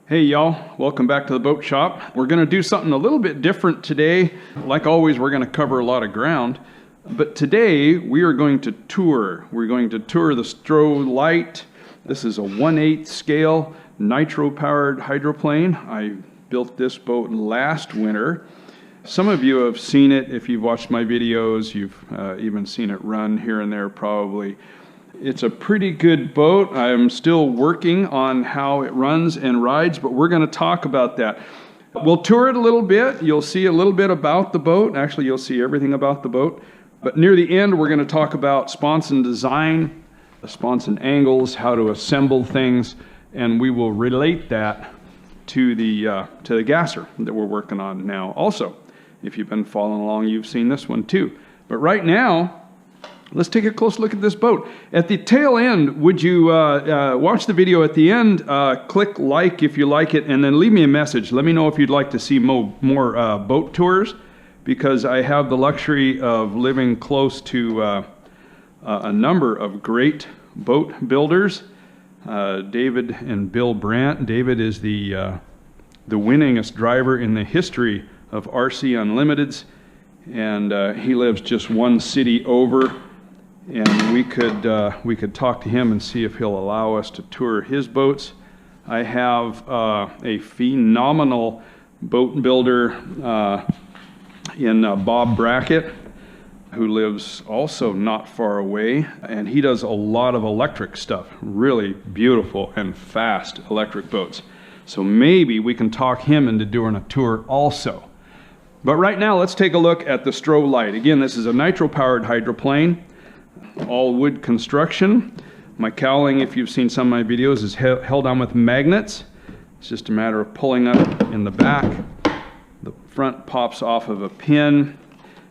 Hey y'all, welcome back to the boat shop. We're going to do something a little bit different today. Like always, we're going to cover a lot of ground. But today, we are going to tour. We're going to tour the Stroh Light. This is a 1/8 scale nitro-powered hydroplane. I built this boat last winter. Some of you have seen it if you've watched my videos. You've even seen it run here and there probably. It's a pretty good boat. I'm still working on how it runs and rides, but we're going to talk about that. We'll tour it a little bit. You'll see a little bit about the boat. Actually, you'll see everything about the boat. But near the end, we're going to talk about Sponson design, the Sponson angles, how to assemble things, and we will relate that to the gasser that we're working on now. Also, if you've been following along, you've seen this one too. But right now, let's take a close look at this boat. At the tail end, would you watch the video at the end, click like if you like it, and then leave me a message. Let me know if you'd like to see more boat tours, because I have the luxury of living close to a number of great boat builders. David and Bill Brandt. David is the winningest driver in the history of RC Unlimiteds, and he lives just one city over. And we could talk to him and see if he'll allow us to tour his boats. I have a phenomenal boat builder in Bob Brackett, who lives also not far away, and he does a lot of electric stuff, really beautiful and fast electric boats. So maybe we can talk him into doing a tour also. But right now, let's take a look at the Stroh Light. Again, this is a nitro-powered hydroplane. All wood construction. My cowling, if you've seen some of my videos, is held on with magnets. It's just a matter of pulling up in the back. The front pops off of a pin,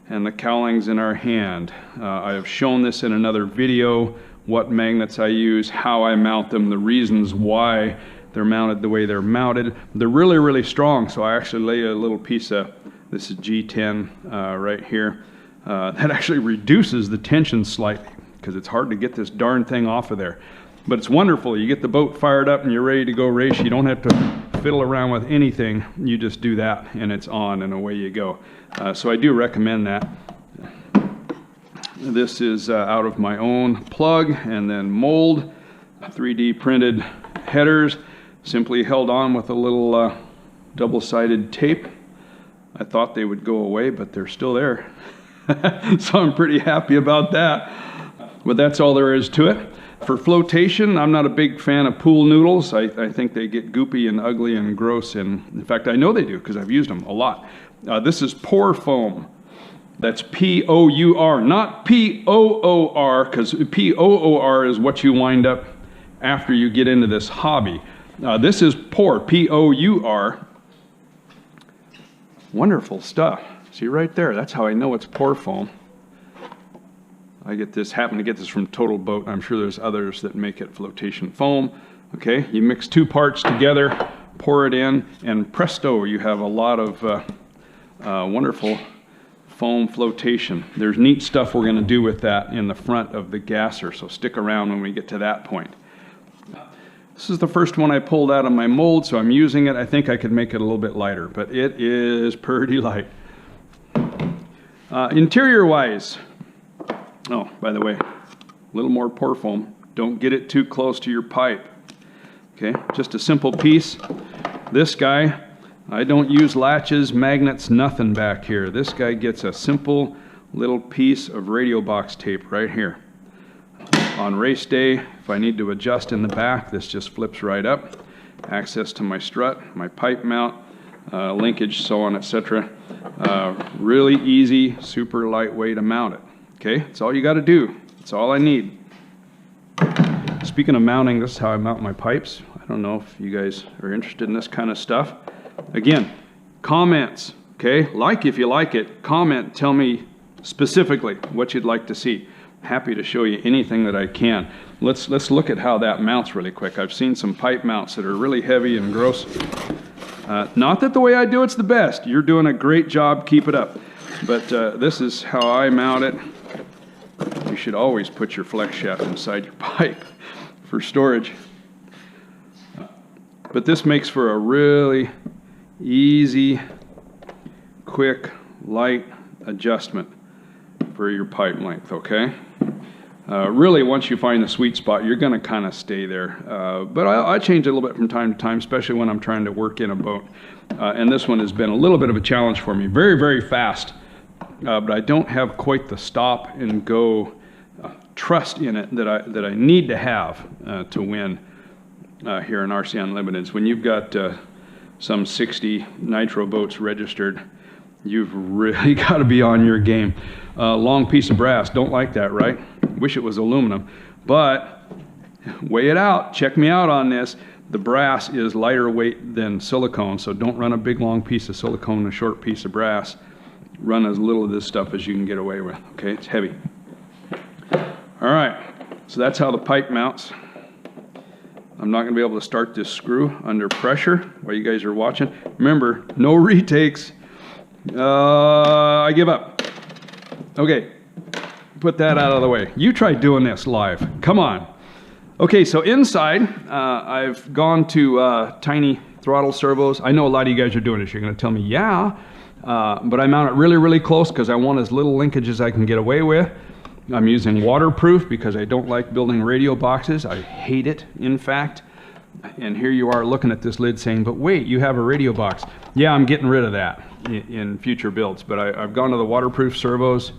and the cowling's in our hand. I have shown this in another video, what magnets I use, how I mount them, the reasons why they're mounted the way they're mounted. They're really, really strong, so I actually lay a little piece of, this is G10 right here. That actually reduces the tension slightly, because it's hard to get this darn thing off of there. But it's wonderful. You get the boat fired up and you're ready to go race. You don't have to fiddle around with anything. You just do that and it's on and away you go. So I do recommend that. This is out of my own plug and then mold. 3D printed headers, simply held on with a little double-sided tape. I thought they would go away, but they're still there. So I'm pretty happy about that. But that's all there is to it. For flotation, I'm not a big fan of pool noodles. I think they get goopy and ugly and gross. And in fact, I know they do because I've used them a lot. This is pour foam. That's P-O-U-R, not P-O-O-R, because P-O-O-R is what you wind up after you get into this hobby. This is pour, P-O-U-R. Wonderful stuff. See right there, that's how I know it's pour foam. I happen to get this from Total Boat. I'm sure there's others that make it flotation foam. Okay, you mix two parts together, pour it in, and presto, you have a lot of wonderful foam flotation. There's neat stuff we're going to do with that in the front of the gasser, so stick around when we get to that point. This is the first one I pulled out of my mold, so I'm using it. I think I could make it a little bit lighter, but it is pretty light. Interior-wise, oh, by the way, a little more pour foam. Don't get it too close to your pipe. Okay, just a simple piece. This guy, I don't use latches, magnets, nothing back here. This guy gets a simple little piece of radio box tape right here. On race day, if I need to adjust in the back, this just flips right up. Access to my strut, my pipe mount, linkage, so on, etc. Really easy, super lightweight to mount it. Okay, that's all you got to do. That's all I need. Speaking of mounting, this is how I mount my pipes. I don't know if you guys are interested in this kind of stuff. Again, comments. Okay, like if you like it. Comment, tell me specifically what you'd like to see. Happy to show you anything that I can. Let's look at how that mounts really quick. I've seen some pipe mounts that are really heavy and gross. Not that the way I do it's the best. You're doing a great job. Keep it up. But this is how I mount it. You should always put your flex shaft inside your pipe for storage. But this makes for a really easy, quick, light adjustment for your pipe length, okay? Really, once you find the sweet spot, you're going to kind of stay there. But I change it a little bit from time to time, especially when I'm trying to work in a boat. And this one has been a little bit of a challenge for me. Very, very fast. But I don't have quite the stop and go trust in it that I need to have to win here in RC Unlimiteds. When you've got some 60 nitro boats registered, you've really got to be on your game. Long piece of brass, don't like that, right? Wish it was aluminum, but weigh it out. Check me out on this. The brass is lighter weight than silicone, so don't run a big long piece of silicone and a short piece of brass. Run as little of this stuff as you can get away with, okay? It's heavy. All right, so that's how the pipe mounts. I'm not going to be able to start this screw under pressure while you guys are watching. Remember, no retakes. I give up. Okay, put that out of the way. You try doing this live. Come on. Okay, so inside, I've gone to tiny throttle servos. I know a lot of you guys are doing this. You're going to tell me, yeah, but I mount it really, really close because I want as little linkage as I can get away with. I'm using waterproof because I don't like building radio boxes. I hate it, in fact. And here you are looking at this lid saying, but wait, you have a radio box. Yeah, I'm getting rid of that in future builds, but I've gone to the waterproof servos.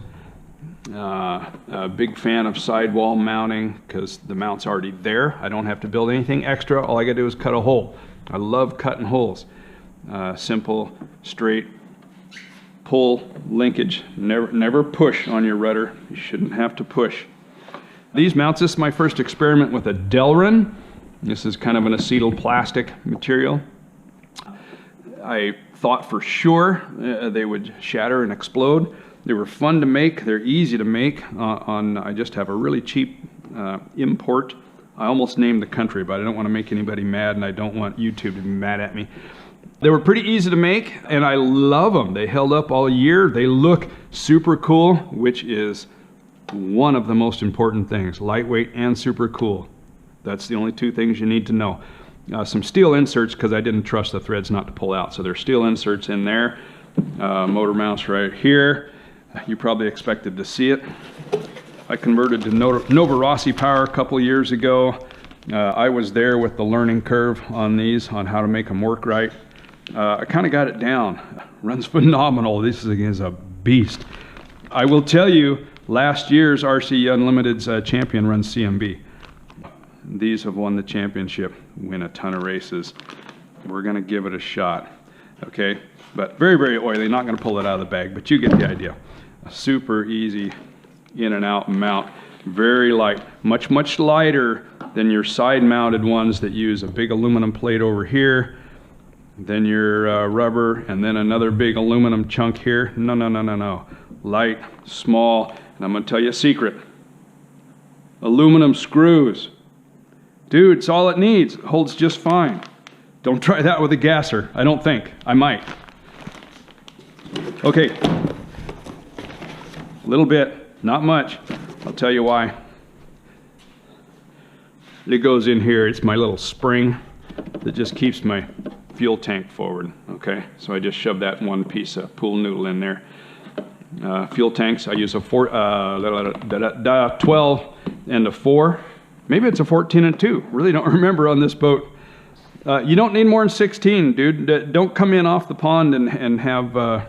A big fan of sidewall mounting because the mount's already there. I don't have to build anything extra. All I gotta do is cut a hole. I love cutting holes. Simple, straight, pull, linkage. Never push on your rudder. You shouldn't have to push. These mounts, this is my first experiment with a Delrin. This is kind of an acetyl plastic material. I thought for sure they would shatter and explode. They were fun to make. They're easy to make. I just have a really cheap import. I almost named the country, but I don't want to make anybody mad, and I don't want YouTube to be mad at me. They were pretty easy to make, and I love them. They held up all year. They look super cool, which is one of the most important things. Lightweight and super cool. That's the only two things you need to know. Some steel inserts, because I didn't trust the threads not to pull out. So there's steel inserts in there. Motor mounts right here. You probably expected to see it. I converted to Nova Rossi power a couple years ago. I was there with the learning curve on these, on how to make them work right. I kind of got it down. Runs phenomenal. This is a beast. I will tell you, last year's RC Unlimited's champion runs CMB. These have won the championship, win a ton of races. We're going to give it a shot, okay? But very, very oily. Not going to pull it out of the bag, but you get the idea. Super easy in and out mount. Very light. Much, much lighter than your side-mounted ones that use a big aluminum plate over here, then your rubber, and then another big aluminum chunk here. No, no, no, no, no. Light, small, and I'm going to tell you a secret. Aluminum screws. Dude, it's all it needs. It holds just fine. Don't try that with a gasser. I don't think. I might. Okay. A little bit, not much. I'll tell you why. It goes in here. It's my little spring that just keeps my fuel tank forward. Okay, so I just shove that one piece of pool noodle in there. Fuel tanks, I use a 12 and a 4. Maybe it's a 14 and 2. Really don't remember on this boat. You don't need more than 16, dude. Don't come in off the pond and have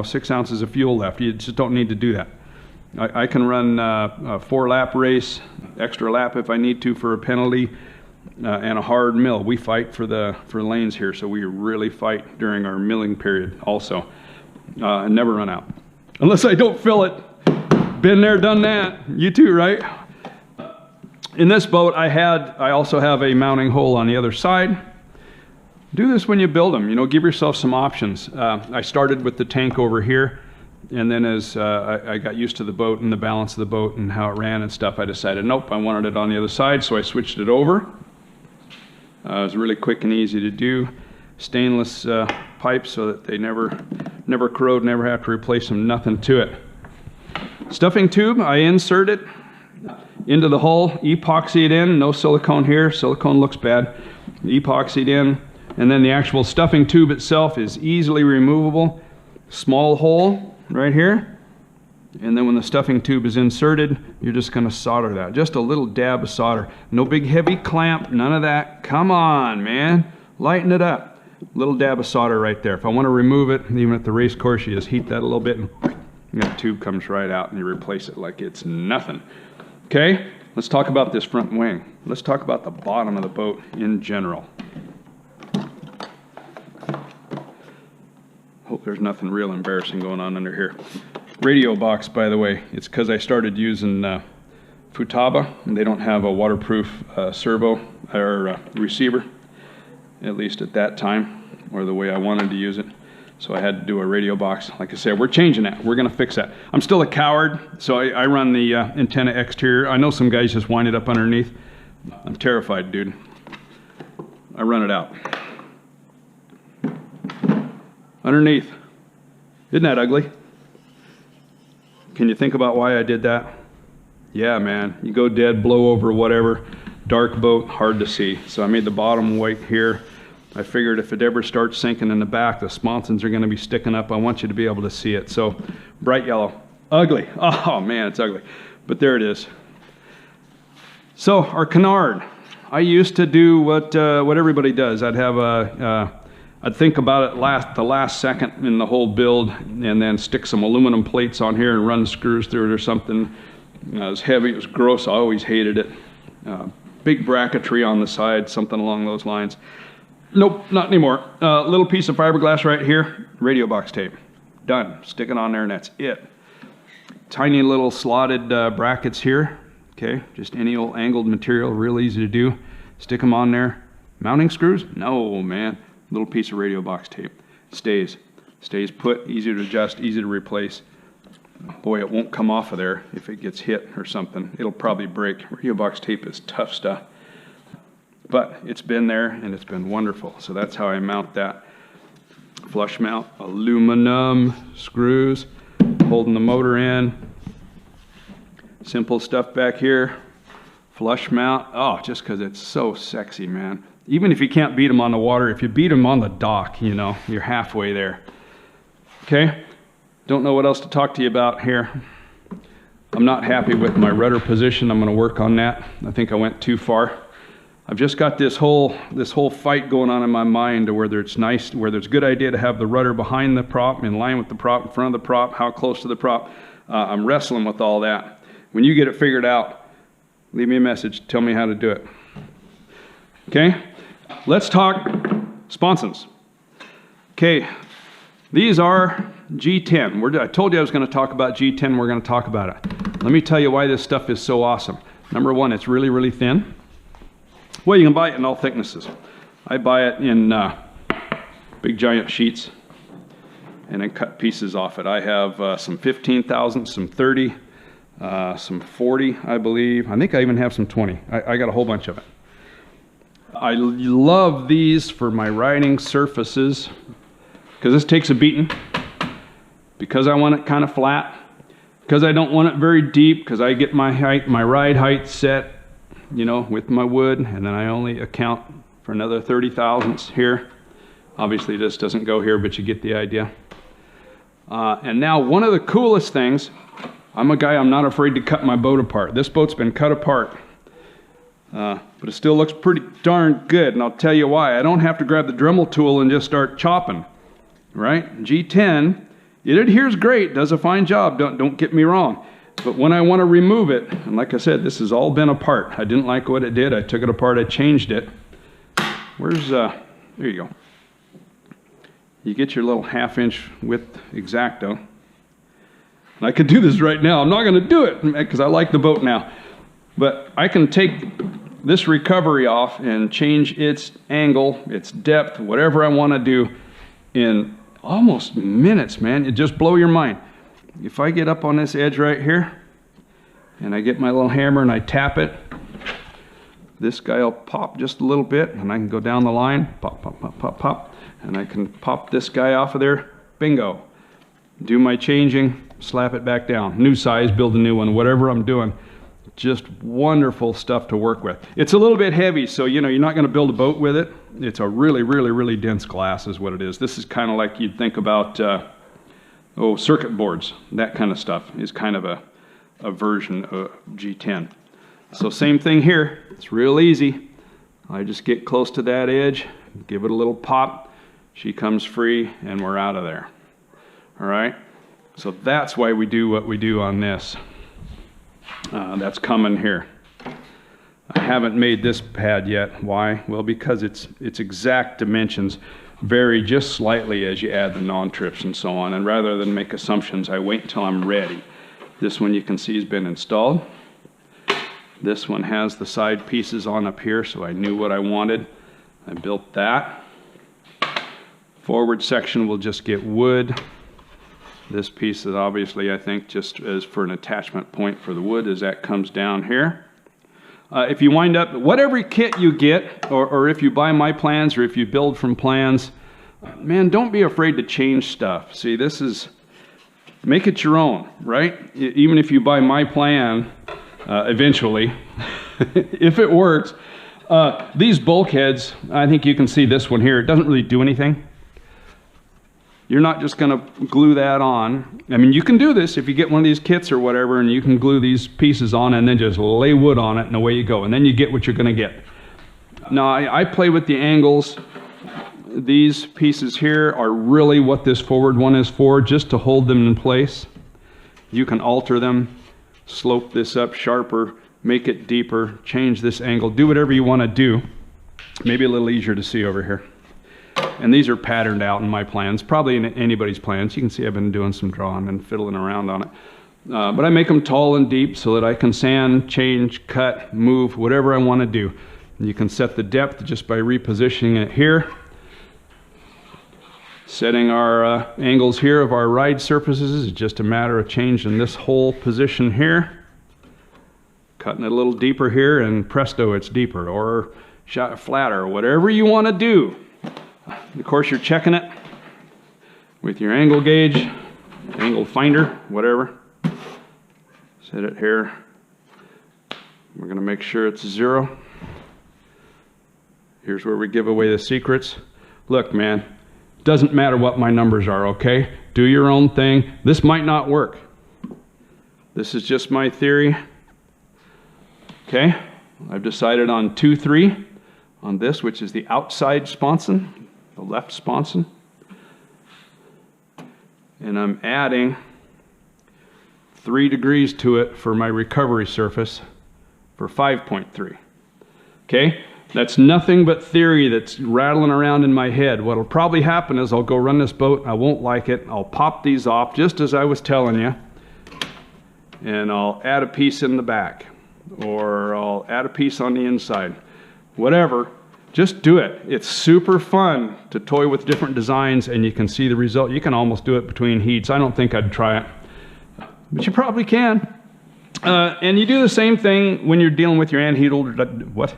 6 ounces of fuel left. You just don't need to do that. I can run a 4-lap race, extra lap if I need to for a penalty, and a hard mill. We fight for lanes here, so we really fight during our milling period also. And never run out. Unless I don't fill it. Been there, done that. You too, right? In this boat, I also have a mounting hole on the other side. Do this when you build them. Give yourself some options. I started with the tank over here, and then as I got used to the boat and the balance of the boat and how it ran and stuff, I decided, nope, I wanted it on the other side, so I switched it over. It was really quick and easy to do. Stainless pipes so that they never corrode, never have to replace them, nothing to it. Stuffing tube, I insert it into the hull, epoxy it in, no silicone here, silicone looks bad. Epoxied in, And then the actual stuffing tube itself is easily removable. Small hole right here. And then when the stuffing tube is inserted, you're just going to solder that. Just a little dab of solder. No big heavy clamp, none of that. Come on, man. Lighten it up. Little dab of solder right there. If I want to remove it, even at the race course, you just heat that a little bit and that tube comes right out and you replace it like it's nothing. Okay, let's talk about this front wing. Let's talk about the bottom of the boat in general. Hope there's nothing real embarrassing going on under here. Radio box, by the way, it's because I started using Futaba, and they don't have a waterproof servo or receiver, at least at that time, or the way I wanted to use it. So I had to do a radio box. Like I said, we're changing that. We're going to fix that. I'm still a coward, so I run the antenna exterior. I know some guys just wind it up underneath. I'm terrified, dude. I run it out. Underneath. Isn't that ugly? Can you think about why I did that? Yeah, man. You go dead, blow over, whatever. Dark boat, hard to see. So I made the bottom white here. I figured if it ever starts sinking in the back, the sponsons are going to be sticking up. I want you to be able to see it. So bright yellow. Ugly. Oh, man, it's ugly. But there it is. So our canard. I used to do what everybody does. I'd have I'd think about it the last second in the whole build, and then stick some aluminum plates on here and run screws through it or something. It was heavy, it was gross, I always hated it. Big bracketry on the side, something along those lines. Nope, not anymore. Little piece of fiberglass right here, radio box tape. Done, stick it on there and that's it. Tiny little slotted brackets here. Okay, just any old angled material, real easy to do. Stick them on there. Mounting screws? No, man. Little piece of radio box tape. Stays put, easy to adjust, easy to replace. Boy, it won't come off of there if it gets hit or something. It'll probably break. Radio box tape is tough stuff. But it's been there and it's been wonderful. So that's how I mount that. Flush mount, aluminum screws, holding the motor in. Simple stuff back here. Flush mount. Oh, just because it's so sexy, man. Even if you can't beat them on the water, if you beat them on the dock, you know, you're halfway there. Okay? Don't know what else to talk to you about here. I'm not happy with my rudder position. I'm going to work on that. I think I went too far. I've just got this whole fight going on in my mind to whether it's nice, whether it's a good idea to have the rudder behind the prop, in line with the prop, in front of the prop, how close to the prop. I'm wrestling with all that. When you get it figured out, leave me a message. Tell me how to do it. Okay? Let's talk sponsons. Okay, these are G10. I told you I was going to talk about G10. We're going to talk about it. Let me tell you why this stuff is so awesome. Number one, it's really, really thin. Well, you can buy it in all thicknesses. I buy it in big giant sheets and then cut pieces off it. I have some 15 thousandths, some 30, some 40, I believe. I think I even have some 20. I got a whole bunch of it. I love these for my riding surfaces because this takes a beating, because I want it kind of flat, because I don't want it very deep, because I get my height, my ride height set, you know, with my wood, and then I only account for another 30 thousandths here. Obviously this doesn't go here, but you get the idea. And now one of the coolest things, I'm a guy, I'm not afraid to cut my boat apart. This boat's been cut apart. But it still looks pretty darn good, and I'll tell you why. I don't have to grab the Dremel tool and just start chopping, right? G10, it adheres great, does a fine job, don't get me wrong. But when I want to remove it, and like I said, this has all been apart. I didn't like what it did, I took it apart, I changed it. Where's, there you go. You get your little 1/2 inch width X-Acto. And I could do this right now. I'm not going to do it because I like the boat now. But I can take this recovery off and change its angle, its depth, whatever I want to do in almost minutes, man. It just blow your mind. If I get up on this edge right here and I get my little hammer and I tap it, this guy will pop just a little bit and I can go down the line, pop, pop, pop, pop, pop, and I can pop this guy off of there, bingo. Do my changing, slap it back down. New size, build a new one, whatever I'm doing. Just wonderful stuff to work with. It's a little bit heavy, so you know, you're not going to build a boat with it. It's a really, really, really dense glass is what it is. This is kind of like you'd think about, circuit boards. That kind of stuff is kind of a version of G10. So same thing here. It's real easy. I just get close to that edge, give it a little pop. She comes free, and we're out of there. All right? So that's why we do what we do on this. That's coming here. I haven't made this pad yet. Why? Well, because its exact dimensions vary just slightly as you add the non-trips and so on. And rather than make assumptions, I wait until I'm ready. This one you can see has been installed. This one has the side pieces on up here, so I knew what I wanted. I built that. Forward section will just get wood. This piece is obviously, I think, just as for an attachment point for the wood as that comes down here. If you wind up, whatever kit you get, or if you buy my plans, or if you build from plans, man, don't be afraid to change stuff. See, this is, make it your own, right? Even if you buy my plan, eventually, if it works. These bulkheads, I think you can see this one here, it doesn't really do anything. You're not just going to glue that on. I mean, you can do this if you get one of these kits or whatever, and you can glue these pieces on and then just lay wood on it and away you go. And then you get what you're going to get. Now, I play with the angles. These pieces here are really what this forward one is for, just to hold them in place. You can alter them, slope this up sharper, make it deeper, change this angle, do whatever you want to do. Maybe a little easier to see over here. And these are patterned out in my plans, probably in anybody's plans. You can see I've been doing some drawing and fiddling around on it. But I make them tall and deep so that I can sand, change, cut, move, whatever I want to do. And you can set the depth just by repositioning it here. Setting our angles here of our ride surfaces is just a matter of changing this whole position here. Cutting it a little deeper here, and presto, it's deeper, or shot flatter, whatever you want to do. Of course, you're checking it with your angle gauge, angle finder, whatever. Set it here. We're going to make sure it's 0. Here's where we give away the secrets. Look, man, doesn't matter what my numbers are, okay? Do your own thing. This might not work. This is just my theory. Okay, I've decided on 2-3 on this, which is the outside sponson. The left sponson, and I'm adding 3 degrees to it for my recovery surface for 5.3. Okay, that's nothing but theory that's rattling around in my head. What'll probably happen is I'll go run this boat, I won't like it, I'll pop these off just as I was telling you, and I'll add a piece in the back, or I'll add a piece on the inside, whatever. Just do it. It's super fun to toy with different designs, and you can see the result. You can almost do it between heats. I don't think I'd try it, but you probably can. And you do the same thing when you're dealing with your anhedral. What?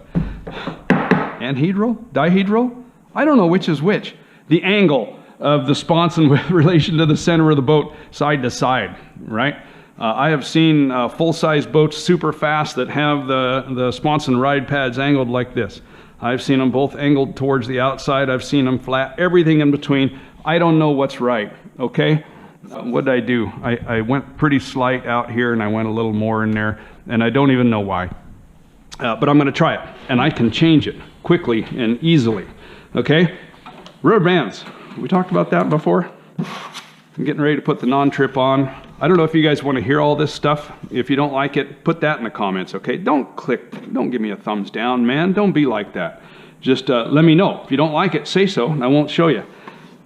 Anhedral? Dihedral? I don't know which is which. The angle of the sponson with relation to the center of the boat, side to side, right? I have seen full-size boats super fast that have the sponson ride pads angled like this. I've seen them both angled towards the outside. I've seen them flat, everything in between. I don't know what's right, okay? What did I do? I went pretty slight out here, and I went a little more in there, and I don't even know why. But I'm going to try it, and I can change it quickly and easily, okay? Rubber bands. We talked about that before. I'm getting ready to put the non-trip on. I don't know if you guys want to hear all this stuff. If you don't like it, put that in the comments, okay? Don't give me a thumbs down, man. Don't be like that. Just let me know. If you don't like it, say so, and I won't show you.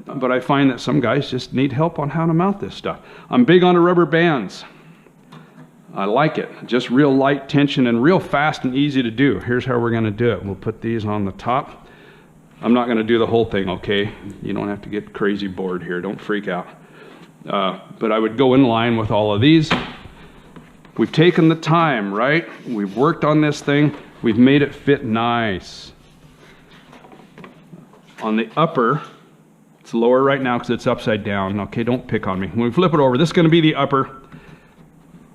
But I find that some guys just need help on how to mount this stuff. I'm big on the rubber bands. I like it. Just real light tension and real fast and easy to do. Here's how we're going to do it. We'll put these on the top. I'm not going to do the whole thing, okay? You don't have to get crazy bored here. Don't freak out. But I would go in line with all of these. We've taken the time, right? We've worked on this thing. We've made it fit nice. On the upper, it's lower right now because it's upside down. Okay, don't pick on me. When we flip it over, this is going to be the upper.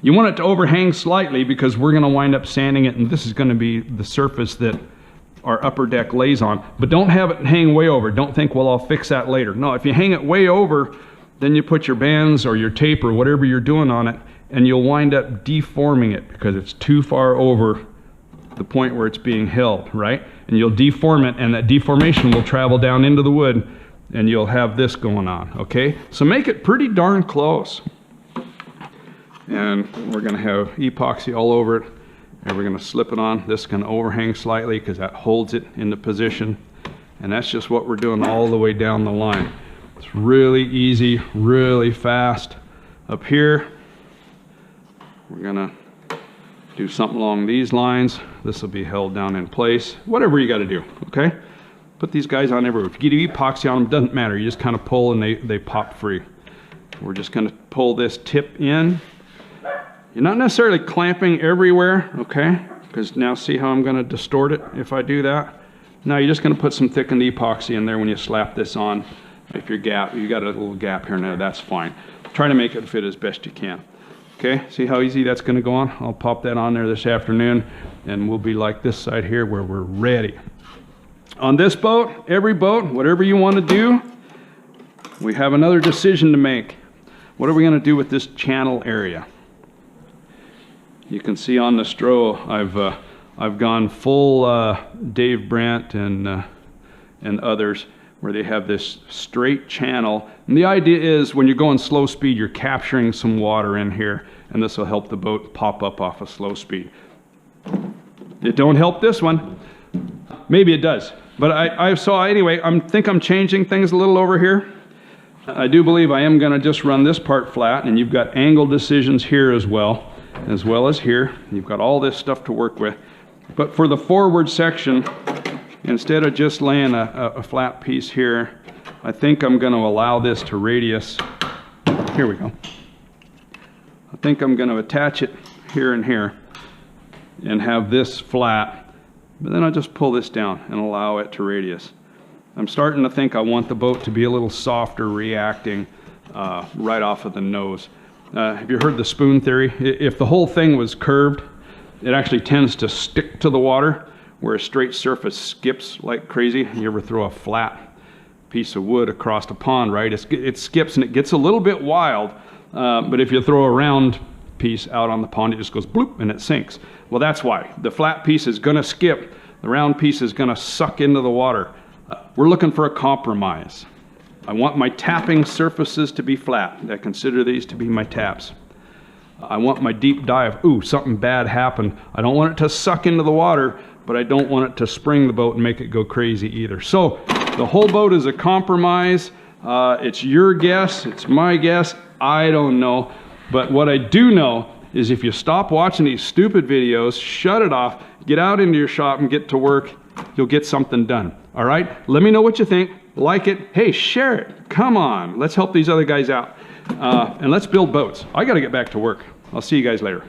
You want it to overhang slightly because we're going to wind up sanding it, and this is going to be the surface that our upper deck lays on. But don't have it hang way over. Don't think, well, I'll fix that later. No, if you hang it way over, then you put your bands or your tape or whatever you're doing on it, and you'll wind up deforming it because it's too far over the point where it's being held, right? And you'll deform it, and that deformation will travel down into the wood, and you'll have this going on, okay? So make it pretty darn close. And we're gonna have epoxy all over it, and we're gonna slip it on. This can overhang slightly because that holds it into position. And that's just what we're doing all the way down the line. It's really easy, really fast. Up here, we're gonna do something along these lines. This will be held down in place. Whatever you gotta do, okay? Put these guys on everywhere. If you get epoxy on them, doesn't matter. You just kind of pull and they pop free. We're just gonna pull this tip in. You're not necessarily clamping everywhere, okay? Because now see how I'm gonna distort it if I do that? Now you're just gonna put some thickened epoxy in there when you slap this on. If you got a little gap here and there, that's fine. Try to make it fit as best you can. Okay, see how easy that's gonna go on? I'll pop that on there this afternoon, and we'll be like this side here where we're ready. On this boat, every boat, whatever you wanna do, we have another decision to make. What are we gonna do with this channel area? You can see on the Stro, I've gone full Dave Brandt and others, where they have this straight channel. And the idea is when you're going slow speed, you're capturing some water in here, and this will help the boat pop up off of slow speed. It don't help this one. Maybe it does. But anyway, I think I'm changing things a little over here. I do believe I am gonna just run this part flat, and you've got angle decisions here as well as here. You've got all this stuff to work with. But for the forward section, instead of just laying a flat piece here, I think I'm going to allow this to radius. Here we go. I think I'm going to attach it here and here and have this flat, but then I'll just pull this down and allow it to radius. I'm starting to think I want the boat to be a little softer reacting right off of the nose. Have you heard the spoon theory? If the whole thing was curved, it actually tends to stick to the water, where a straight surface skips like crazy. You ever throw a flat piece of wood across a pond, right? It skips and it gets a little bit wild, but if you throw a round piece out on the pond, it just goes bloop and it sinks. Well, that's why. The flat piece is gonna skip, the round piece is gonna suck into the water. We're looking for a compromise. I want my tapping surfaces to be flat. I consider these to be my taps. I want my deep dive. Ooh, something bad happened. I don't want it to suck into the water, but I don't want it to spring the boat and make it go crazy either. So the whole boat is a compromise. It's your guess, it's my guess, I don't know. But what I do know is if you stop watching these stupid videos, shut it off, get out into your shop and get to work, you'll get something done. All right? Let me know what you think. Like it. Hey, share it. Come on. Let's help these other guys out. And let's build boats. I got to get back to work. I'll see you guys later.